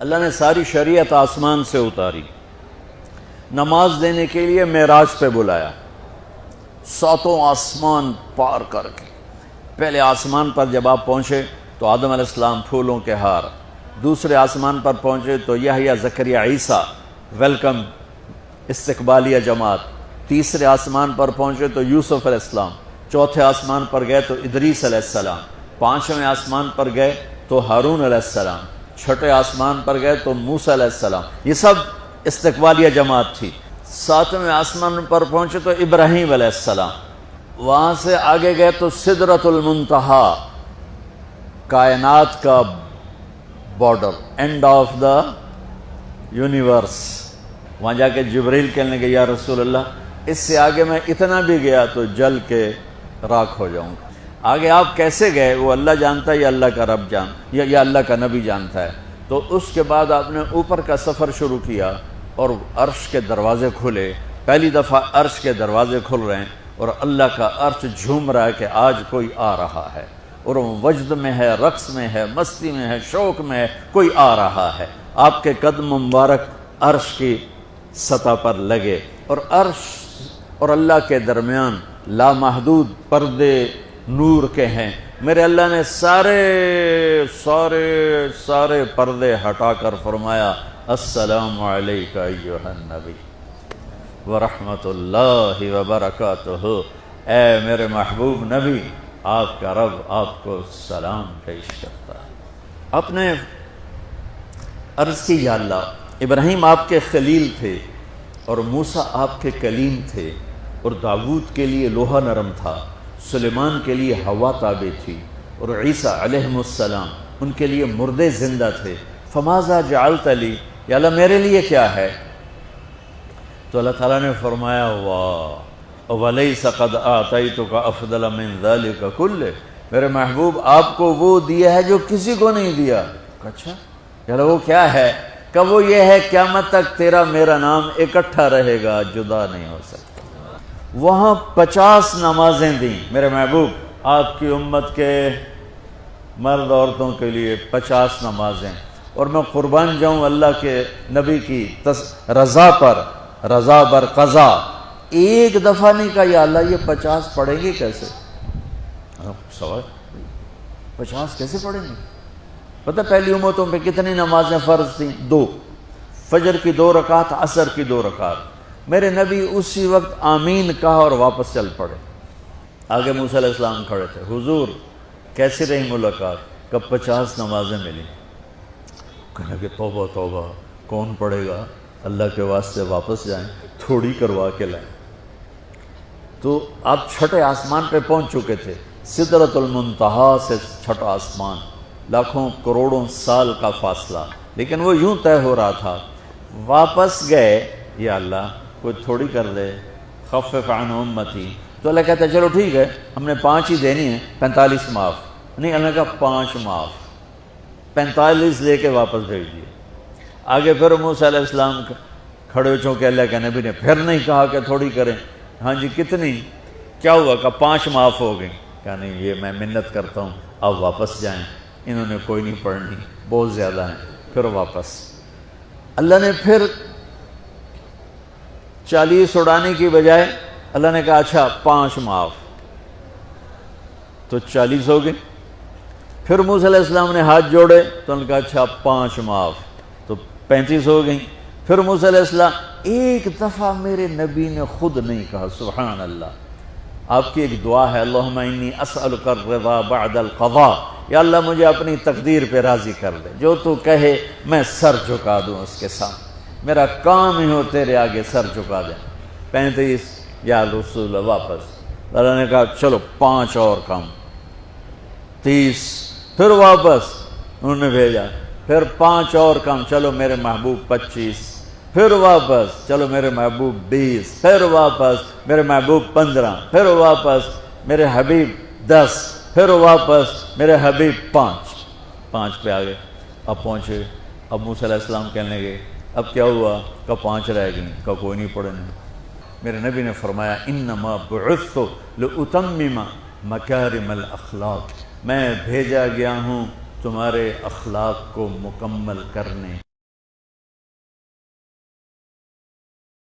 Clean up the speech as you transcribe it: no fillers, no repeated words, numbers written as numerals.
اللہ نے ساری شریعت آسمان سے اتاری، نماز دینے کے لیے معراج پہ بلایا، ساتوں آسمان پار کر کے۔ پہلے آسمان پر جب آپ پہنچے تو آدم علیہ السلام پھولوں کے ہار، دوسرے آسمان پر پہنچے تو یحییٰ زکریا عیسیٰ ویلکم استقبالیہ جماعت، تیسرے آسمان پر پہنچے تو یوسف علیہ السلام، چوتھے آسمان پر گئے تو ادریس علیہ السلام، پانچویں آسمان پر گئے تو ہارون علیہ السلام، چھٹے آسمان پر گئے تو موسیٰ علیہ السلام۔ یہ سب استقبالیہ جماعت تھی۔ ساتویں آسمان پر پہنچے تو ابراہیم علیہ السلام، وہاں سے آگے گئے تو سدرۃ المنتہا، کائنات کا border, and of the universe. وہاں جا کے جبریل کہنے لگے یا رسول اللہ اس سے آگے میں اتنا بھی گیا تو جل کے راکھ ہو جاؤں گا۔ آگے آپ کیسے گئے وہ اللہ جانتا ہے یا اللہ کا رب یا اللہ کا نبی جانتا ہے۔ تو اس کے بعد آپ نے اوپر کا سفر شروع کیا اور عرش کے دروازے کھلے، پہلی دفعہ عرش کے دروازے کھل رہے ہیں اور اللہ کا عرش جھوم رہا ہے کہ آج کوئی آ رہا ہے، اور وہ وجد میں ہے، رقص میں ہے، مستی میں ہے، شوق میں ہے، کوئی آ رہا ہے۔ آپ کے قدم مبارک عرش کی سطح پر لگے، اور عرش اور اللہ کے درمیان لامحدود پردے نور کے ہیں۔ میرے اللہ نے سارے پردے ہٹا کر فرمایا السلام علیکہ ایھا النبی ورحمۃ اللہ وبرکاتہ۔ اے میرے محبوب نبی، آپ کا رب آپ کو سلام پیش کرتا ہے۔ آپ نے عرض کی یا اللہ ابراہیم آپ کے خلیل تھے اور موسیٰ آپ کے کلیم تھے، اور داؤد کے لیے لوہا نرم تھا، سلیمان کے لیے ہوا تابع تھی، اور عیسیٰ علیہ السلام ان کے لیے مردے زندہ تھے۔ فماذا جعلت لی، یا اللہ میرے لیے کیا ہے؟ تو اللہ تعالیٰ نے فرمایا واہ وَلَيْسَ قَدْ آتَيْتُكَ أَفْضَلَ مِنْ ذَلِكَ كُلِّهِ، میرے محبوب آپ کو وہ دیا ہے جو کسی کو نہیں دیا۔ اچھا یا اللہ وہ کیا ہے؟ کہ وہ یہ ہے قیامت تک تیرا میرا نام اکٹھا رہے گا، جدا نہیں ہو سکتا۔ وہاں 50 نمازیں دیں میرے محبوب، آپ کی امت کے مرد عورتوں کے لیے 50 نمازیں، اور میں قربان جاؤں اللہ کے نبی کی رضا پر، رضا بر قضا۔ ایک دفعہ نہیں کہا یا اللہ یہ 50 پڑھیں گے کیسے؟ سوال 50 کیسے پڑھیں گے؟ پتہ پہلی امتوں پہ کتنی نمازیں فرض تھیں؟ 2، فجر کی 2 رکعت، عصر کی 2 رکعت۔ میرے نبی اسی وقت آمین کہا اور واپس چل پڑے۔ آگے موسیٰ علیہ السلام کھڑے تھے، حضور کیسی رہی ملاقات؟ کب 50 نمازیں ملی؟ کہنے کہ توبہ توبہ، کون پڑھے گا؟ اللہ کے واسطے واپس جائیں، تھوڑی کروا کے لائیں۔ تو آپ چھٹے آسمان پہ پہنچ چکے تھے، سدرۃ المنتہا سے چھٹا آسمان، لاکھوں کروڑوں سال کا فاصلہ، لیکن وہ یوں طے ہو رہا تھا۔ واپس گئے، یا اللہ کوئی تھوڑی کر دے، خفف عن امتی۔ تو اللہ کہتا ہے چلو ٹھیک ہے، ہم نے 5 ہی دینی ہیں، 45 معاف نہیں۔ اللہ نے کہا 5 معاف، 45 لے کے واپس بھیج دیے۔ آگے پھر موسیٰ علیہ السلام کھڑے ہو، چونکہ اللہ کے نبی نے پھر نہیں کہا کہ تھوڑی کریں۔ ہاں جی کتنی؟ کیا ہوا؟ کہ 5 معاف ہو گئی۔ کہا نہیں یہ میں منت کرتا ہوں، اب واپس جائیں، انہوں نے کوئی نہیں پڑھنی، بہت زیادہ ہیں۔ پھر واپس اللہ نے پھر 40 اڑانے کی بجائے اللہ نے کہا اچھا 5 معاف، تو 40 ہو گئے۔ پھر موسیٰ علیہ السلام نے ہاتھ جوڑے تو انہوں نے کہا اچھا 5 معاف، تو 35 ہو گئیں۔ پھر موسیٰ علیہ السلام ایک دفعہ میرے نبی نے خود نہیں کہا، سبحان اللہ۔ آپ کی ایک دعا ہے اللہم انی اسألک الرضا بعد القضاء، یا اللہ مجھے اپنی تقدیر پہ راضی کر دے، جو تو کہے میں سر جھکا دوں اس کے سامنے، میرا کام ہی ہو تیرے آگے سر جھکا دیں۔ 35 یا رسول واپس۔ اللہ نے کہا چلو 5 اور کم، 30۔ پھر واپس انہوں نے بھیجا، پھر 5 اور کم، چلو میرے محبوب 25۔ پھر واپس چلو میرے محبوب 20۔ پھر واپس میرے محبوب 15۔ پھر واپس میرے حبیب 10۔ پھر واپس میرے حبیب 5 پہ آگئے۔ اب پہنچے، اب موسیٰ علیہ السلام کہنے لگے اب کیا ہوا؟ کہ 5 رہ گئیں، کہ کوئی نہیں پڑھنے۔ میرے نبی نے فرمایا انما بعثت لاتمم مکارم الاخلاق، میں بھیجا گیا ہوں تمہارے اخلاق کو مکمل کرنے۔